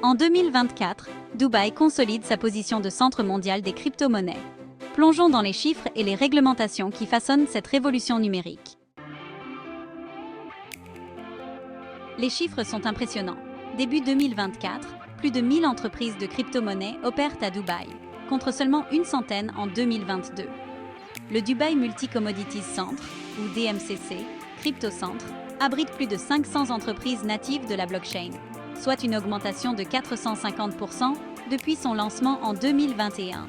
En 2024, Dubaï consolide sa position de centre mondial des crypto-monnaies. Plongeons dans les chiffres et les réglementations qui façonnent cette révolution numérique. Les chiffres sont impressionnants. Début 2024, plus de 1000 entreprises de crypto-monnaies opèrent à Dubaï, contre seulement une centaine en 2022. Le Dubai Multi-Commodities Centre, ou DMCC, Crypto-Centre, abrite plus de 500 entreprises natives de la blockchain, soit une augmentation de 450% depuis son lancement en 2021.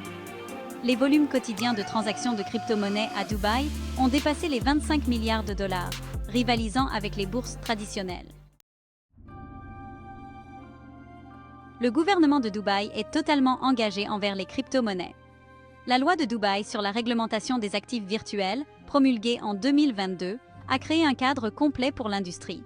Les volumes quotidiens de transactions de crypto-monnaies à Dubaï ont dépassé les 25 milliards de dollars, rivalisant avec les bourses traditionnelles. Le gouvernement de Dubaï est totalement engagé envers les crypto-monnaies. La loi de Dubaï sur la réglementation des actifs virtuels, promulguée en 2022, a créé un cadre complet pour l'industrie.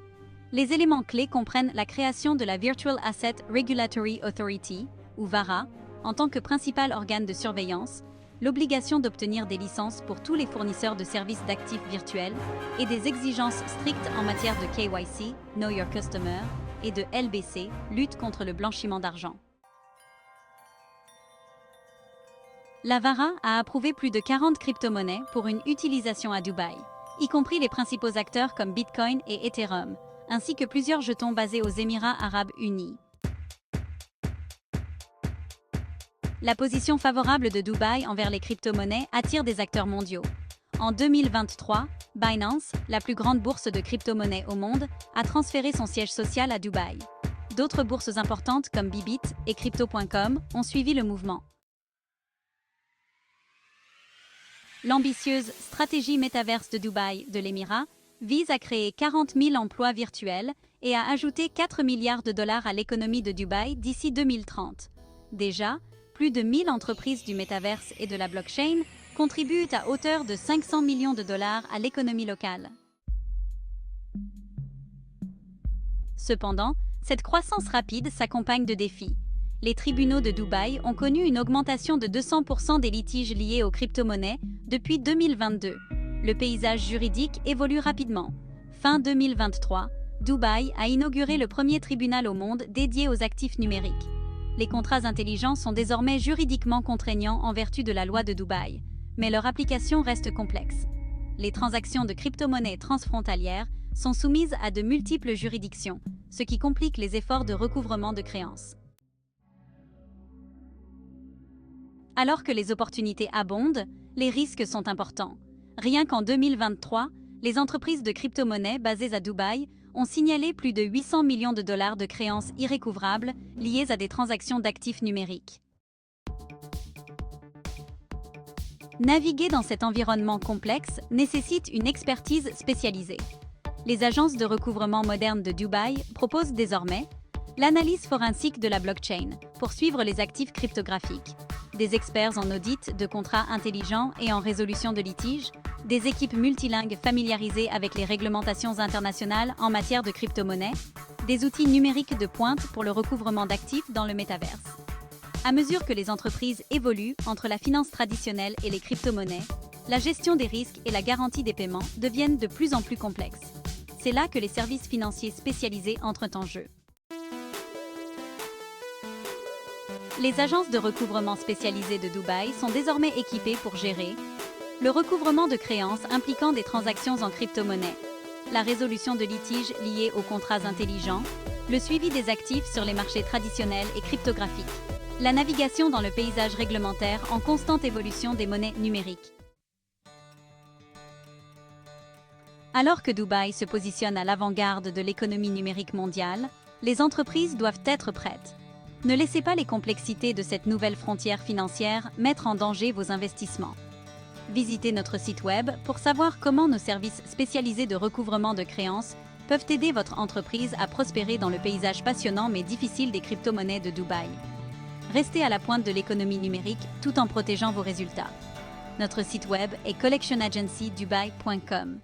Les éléments clés comprennent la création de la Virtual Asset Regulatory Authority, ou VARA, en tant que principal organe de surveillance, l'obligation d'obtenir des licences pour tous les fournisseurs de services d'actifs virtuels et des exigences strictes en matière de KYC, Know Your Customer, et de LBC, lutte contre le blanchiment d'argent. La VARA a approuvé plus de 40 crypto-monnaies pour une utilisation à Dubaï, y compris les principaux acteurs comme Bitcoin et Ethereum, ainsi que plusieurs jetons basés aux Émirats arabes unis. La position favorable de Dubaï envers les crypto-monnaies attire des acteurs mondiaux. En 2023, Binance, la plus grande bourse de crypto-monnaies au monde, a transféré son siège social à Dubaï. D'autres bourses importantes comme Bybit et Crypto.com ont suivi le mouvement. L'ambitieuse stratégie métaverse de Dubaï de l'Émirat vise à créer 40 000 emplois virtuels et à ajouter 4 milliards de dollars à l'économie de Dubaï d'ici 2030. Déjà, plus de 1000 entreprises du métaverse et de la blockchain contribuent à hauteur de 500 millions de dollars à l'économie locale. Cependant, cette croissance rapide s'accompagne de défis. Les tribunaux de Dubaï ont connu une augmentation de 200% des litiges liés aux crypto-monnaies depuis 2022. Le paysage juridique évolue rapidement. Fin 2023, Dubaï a inauguré le premier tribunal au monde dédié aux actifs numériques. Les contrats intelligents sont désormais juridiquement contraignants en vertu de la loi de Dubaï, mais leur application reste complexe. Les transactions de crypto-monnaies transfrontalières sont soumises à de multiples juridictions, ce qui complique les efforts de recouvrement de créances. Alors que les opportunités abondent, les risques sont importants. Rien qu'en 2023, les entreprises de crypto-monnaies basées à Dubaï ont signalé plus de 800 millions de dollars de créances irrécouvrables liées à des transactions d'actifs numériques. Naviguer dans cet environnement complexe nécessite une expertise spécialisée. Les agences de recouvrement modernes de Dubaï proposent désormais l'analyse forensique de la blockchain pour suivre les actifs cryptographiques, des experts en audit de contrats intelligents et en résolution de litiges, des équipes multilingues familiarisées avec les réglementations internationales en matière de crypto-monnaies, des outils numériques de pointe pour le recouvrement d'actifs dans le métaverse. À mesure que les entreprises évoluent entre la finance traditionnelle et les crypto-monnaies, la gestion des risques et la garantie des paiements deviennent de plus en plus complexes. C'est là que les services financiers spécialisés entrent en jeu. Les agences de recouvrement spécialisées de Dubaï sont désormais équipées pour gérer le recouvrement de créances impliquant des transactions en crypto-monnaie, la résolution de litiges liés aux contrats intelligents, le suivi des actifs sur les marchés traditionnels et cryptographiques, la navigation dans le paysage réglementaire en constante évolution des monnaies numériques. Alors que Dubaï se positionne à l'avant-garde de l'économie numérique mondiale, les entreprises doivent être prêtes. Ne laissez pas les complexités de cette nouvelle frontière financière mettre en danger vos investissements. Visitez notre site web pour savoir comment nos services spécialisés de recouvrement de créances peuvent aider votre entreprise à prospérer dans le paysage passionnant mais difficile des crypto-monnaies de Dubaï. Restez à la pointe de l'économie numérique tout en protégeant vos résultats. Notre site web est collectionagencydubai.com.